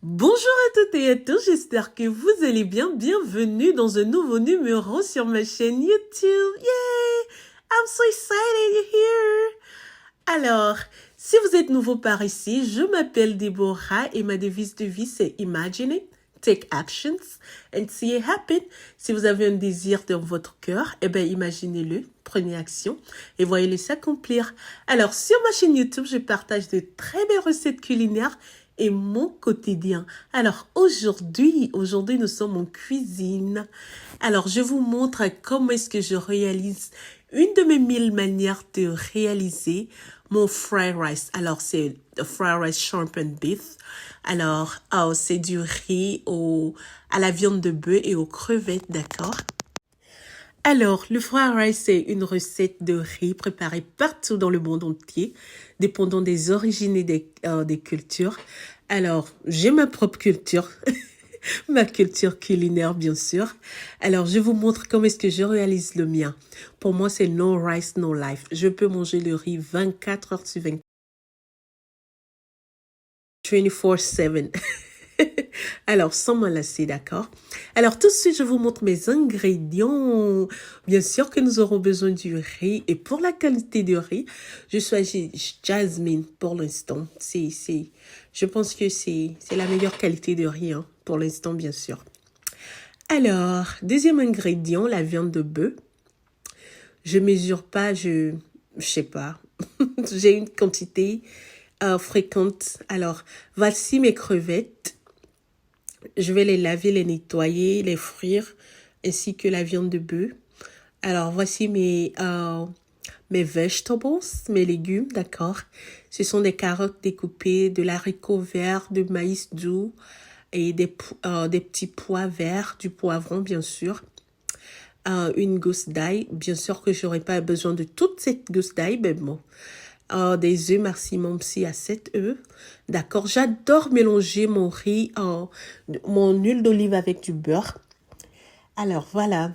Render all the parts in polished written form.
Bonjour à toutes et à tous, j'espère que vous allez bien. Bienvenue dans un nouveau numéro sur ma chaîne YouTube. Yay! I'm so excited you're here! Alors, si vous êtes nouveau par ici, je m'appelle Deborah et ma devise de vie c'est Imagine it, take actions and see it happen. Si vous avez un désir dans votre cœur, imaginez-le, prenez action et voyez-le s'accomplir. Alors, sur ma chaîne YouTube, je partage de très belles recettes culinaires et mon quotidien. Alors aujourd'hui, nous sommes en cuisine. Alors je vous montre comment est-ce que je réalise une de mes 1000 manières de réaliser mon fried rice. Alors c'est le fried rice shrimp and beef. Alors c'est du riz à la viande de bœuf et aux crevettes, d'accord? Alors, le fried rice, c'est une recette de riz préparée partout dans le monde entier, dépendant des origines et des cultures. Alors, j'ai ma propre culture, ma culture culinaire, bien sûr. Alors, je vous montre comment est-ce que je réalise le mien. Pour moi, c'est no rice, no life. Je peux manger le riz 24 heures sur 24. 24/7. Alors, sans me lasser, d'accord? Alors, tout de suite, je vous montre mes ingrédients. Bien sûr que nous aurons besoin du riz. Et pour la qualité du riz, je choisis Jasmine pour l'instant. Je pense que c'est la meilleure qualité de riz, hein, pour l'instant, bien sûr. Alors, deuxième ingrédient, la viande de bœuf. Je mesure pas, je sais pas. J'ai une quantité fréquente. Alors, voici mes crevettes. Je vais les laver, les nettoyer, les frire, ainsi que la viande de bœuf. Alors, voici mes vegetables, mes légumes, d'accord? Ce sont des carottes découpées, de l'haricot vert, de maïs doux et des petits pois verts, du poivron, bien sûr. Une gousse d'ail. Bien sûr que j'aurais pas besoin de toute cette gousse d'ail, mais bon. Des œufs maximum 6 à 7 œufs. D'accord, j'adore mélanger mon riz, mon huile d'olive avec du beurre. Alors voilà,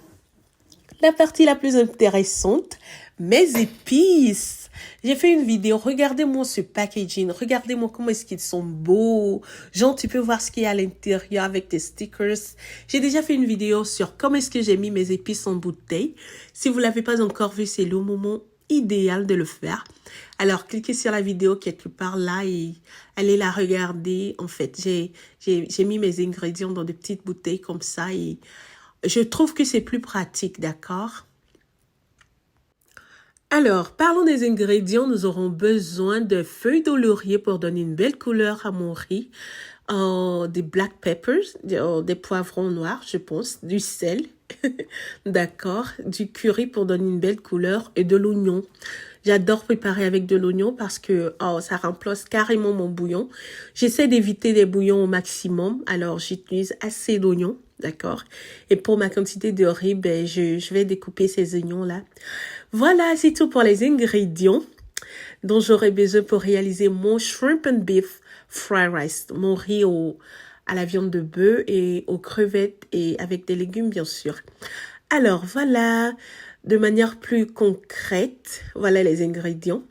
la partie la plus intéressante, mes épices. J'ai fait une vidéo, regardez-moi ce packaging, regardez-moi comment est-ce qu'ils sont beaux. Genre, tu peux voir ce qu'il y a à l'intérieur avec des stickers. J'ai déjà fait une vidéo sur comment est-ce que j'ai mis mes épices en bouteille. Si vous l'avez pas encore vu, c'est le moment idéal de le faire. Alors, cliquez sur la vidéo quelque part là et allez la regarder. En fait, j'ai mis mes ingrédients dans des petites bouteilles comme ça et je trouve que c'est plus pratique, d'accord? Alors, parlons des ingrédients. Nous aurons besoin de feuilles de laurier pour donner une belle couleur à mon riz, des black peppers, des poivrons noirs, je pense, du sel, d'accord, du curry pour donner une belle couleur et de l'oignon. J'adore préparer avec de l'oignon parce que ça remplace carrément mon bouillon. J'essaie d'éviter des bouillons au maximum, alors j'utilise assez d'oignons, d'accord? Et pour ma quantité de riz, je vais découper ces oignons-là. Voilà, c'est tout pour les ingrédients dont j'aurai besoin pour réaliser mon shrimp and beef fried rice, mon riz à la viande de bœuf et aux crevettes et avec des légumes, bien sûr. Alors, voilà, de manière plus concrète, voilà les ingrédients.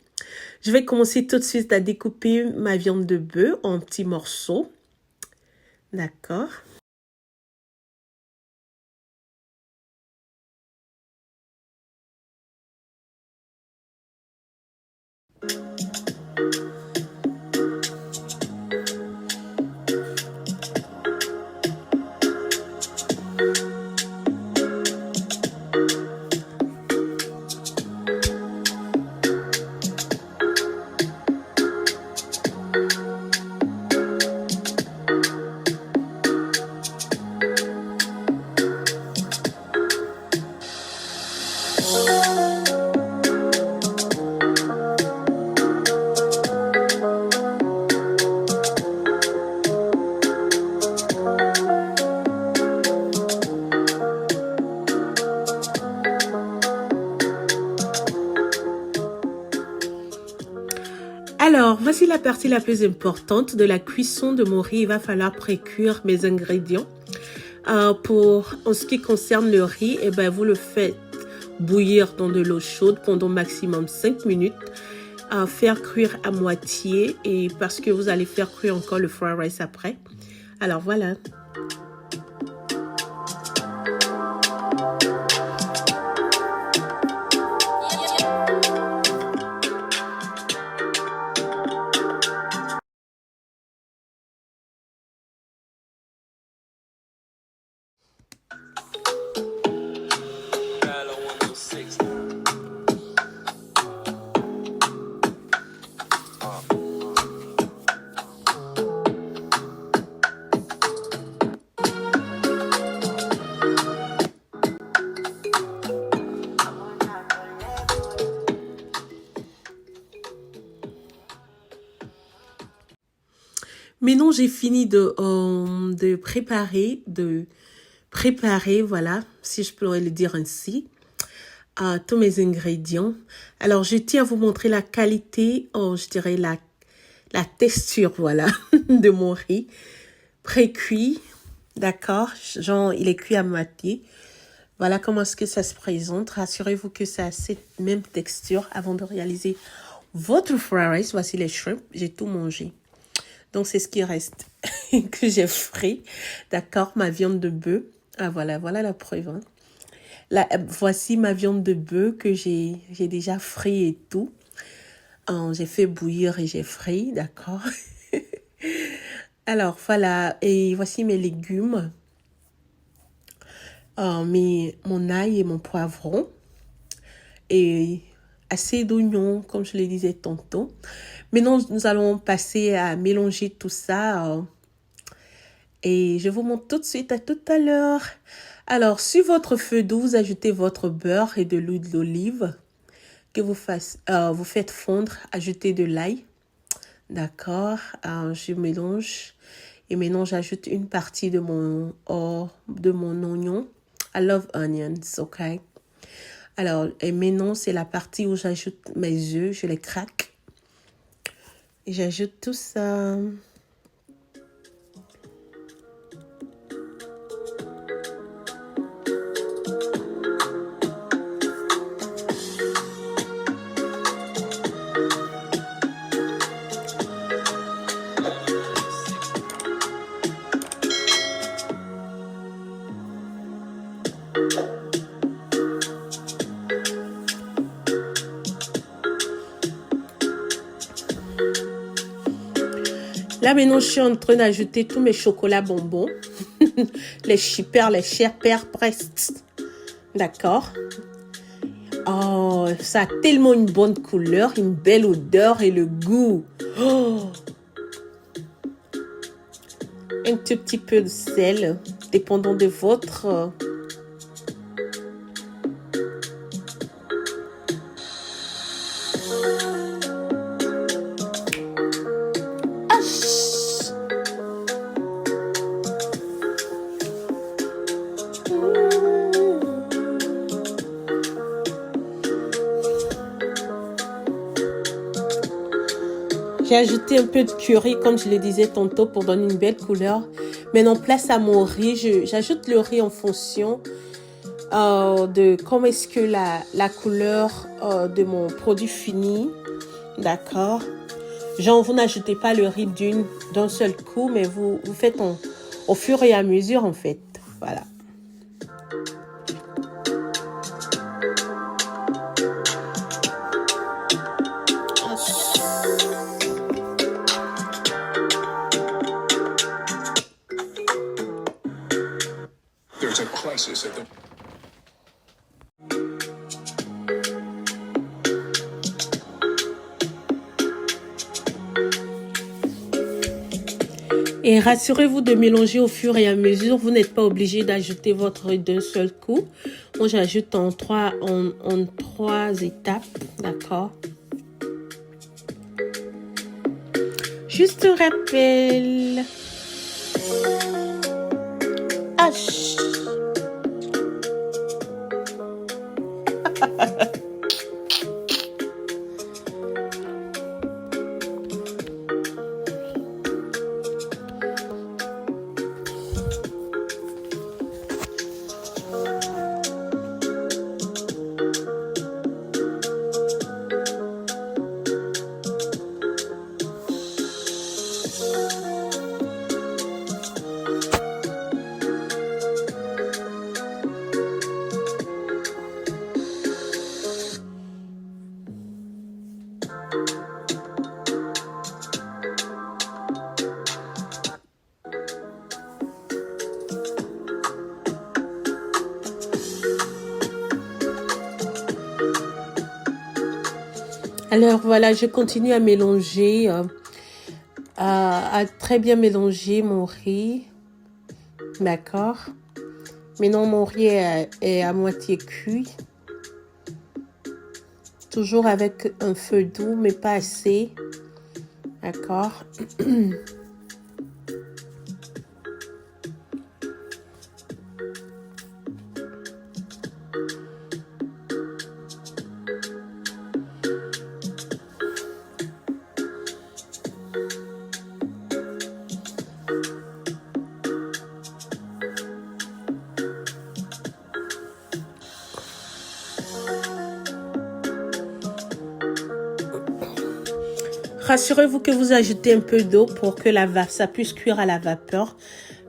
Je vais commencer tout de suite à découper ma viande de bœuf en petits morceaux. D'accord. Alors, voici la partie la plus importante de la cuisson de mon riz. Il va falloir précuire mes ingrédients. En ce qui concerne le riz, vous le faites bouillir dans de l'eau chaude pendant maximum 5 minutes. Faire cuire à moitié et parce que vous allez faire cuire encore le fried rice après. Alors voilà. Maintenant, j'ai fini de préparer, voilà, si je pourrais le dire ainsi, tous mes ingrédients. Alors, je tiens à vous montrer la qualité, je dirais la texture, voilà, de mon riz pré-cuit, d'accord? Genre, il est cuit à moitié. Voilà comment est-ce que ça se présente. Rassurez-vous que ça a cette même texture avant de réaliser votre fried rice. Voici les shrimps, j'ai tout mangé. Donc, c'est ce qui reste que j'ai frit. D'accord, ma viande de bœuf. Ah, voilà la preuve. Hein. Voici ma viande de bœuf que j'ai déjà frit et tout. J'ai fait bouillir et j'ai frit, d'accord. Alors, voilà. Et voici mes légumes. Mon ail et mon poivron. Et assez d'oignons, comme je le disais tantôt. Maintenant, nous allons passer à mélanger tout ça. Et je vous montre tout de suite, à tout à l'heure. Alors, sur votre feu doux, vous ajoutez votre beurre et de l'huile d'olive que vous faites fondre. Ajoutez de l'ail. D'accord. Je mélange. Et maintenant, j'ajoute une partie de mon oignon. I love onions, ok? Alors, et maintenant, c'est la partie où j'ajoute mes œufs. Je les craque. Et j'ajoute tout ça. Là, maintenant, je suis en train d'ajouter tous mes chocolats bonbons. Les Schipper, les Sherper Pressed. D'accord. Oh, ça a tellement une bonne couleur, une belle odeur et le goût. Oh. Un tout petit peu de sel, dépendant de votre... J'ai ajouté un peu de curry, comme je le disais tantôt, pour donner une belle couleur. Maintenant, place à mon riz. J'ajoute le riz en fonction de comment est-ce que la couleur de mon produit fini. D'accord. Genre, vous n'ajoutez pas le riz d'un seul coup, mais vous faites au fur et à mesure, en fait. Voilà. There's a crisis at the... Et rassurez-vous de mélanger au fur et à mesure. Vous n'êtes pas obligé d'ajouter votre riz d'un seul coup. Moi, j'ajoute en trois étapes. D'accord. Juste un rappel. H. Alors voilà, je continue à mélanger, à très bien mélanger mon riz. D'accord. Maintenant, mon riz est à moitié cuit. Toujours avec un feu doux, mais pas assez. D'accord. Rassurez-vous que vous ajoutez un peu d'eau pour que ça puisse cuire à la vapeur.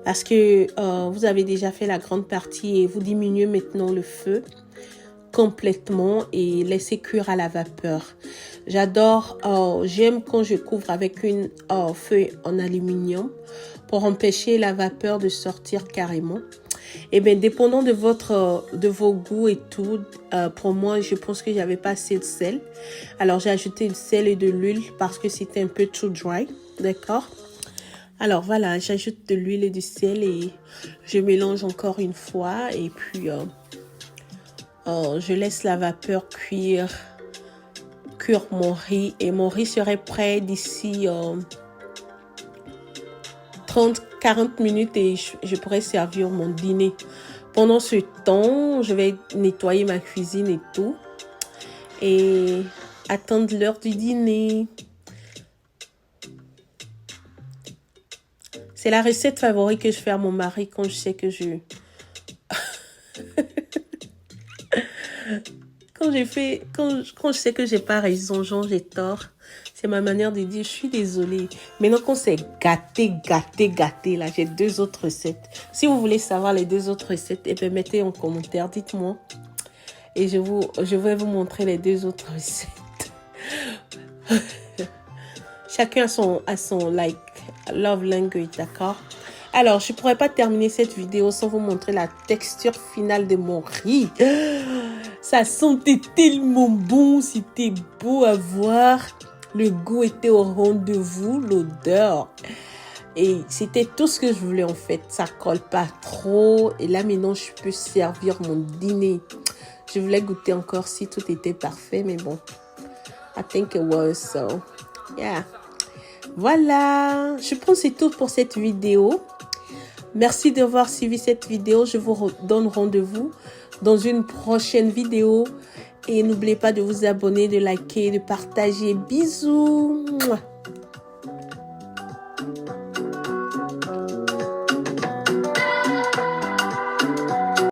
Parce que vous avez déjà fait la grande partie et vous diminuez maintenant le feu complètement et laissez cuire à la vapeur. J'adore, j'aime quand je couvre avec une feuille en aluminium pour empêcher la vapeur de sortir carrément. Et bien, dépendant de vos goûts et tout, pour moi, je pense que j'avais pas assez de sel. Alors, j'ai ajouté du sel et de l'huile parce que c'était un peu too dry. D'accord? Alors, voilà, j'ajoute de l'huile et du sel et je mélange encore une fois. Et puis, je laisse la vapeur cuire mon riz. Et mon riz serait prêt d'ici 30-40 minutes et je pourrais servir mon dîner. Pendant ce temps, je vais nettoyer ma cuisine et tout. Et attendre l'heure du dîner. C'est la recette favorite que je fais à mon mari quand je sais que quand je sais que j'ai pas raison, genre j'ai tort. C'est ma manière de dire, je suis désolée. Maintenant qu'on s'est gâté, là, j'ai 2 autres recettes. Si vous voulez savoir les 2 autres recettes, eh bien, mettez en commentaire, dites-moi. Et je vais vous montrer les 2 autres recettes. Chacun a son love language, d'accord? Alors, je pourrais pas terminer cette vidéo sans vous montrer la texture finale de mon riz. Ça sentait tellement bon, c'était beau à voir. Le goût était au rendez-vous, l'odeur. Et c'était tout ce que je voulais en fait. Ça colle pas trop. Et là maintenant, je peux servir mon dîner. Je voulais goûter encore si tout était parfait, mais bon. I think it was, so yeah. Voilà, je pense que c'est tout pour cette vidéo. Merci d'avoir suivi cette vidéo. Je vous donne rendez-vous dans une prochaine vidéo. Et n'oubliez pas de vous abonner, de liker, de partager. Bisous.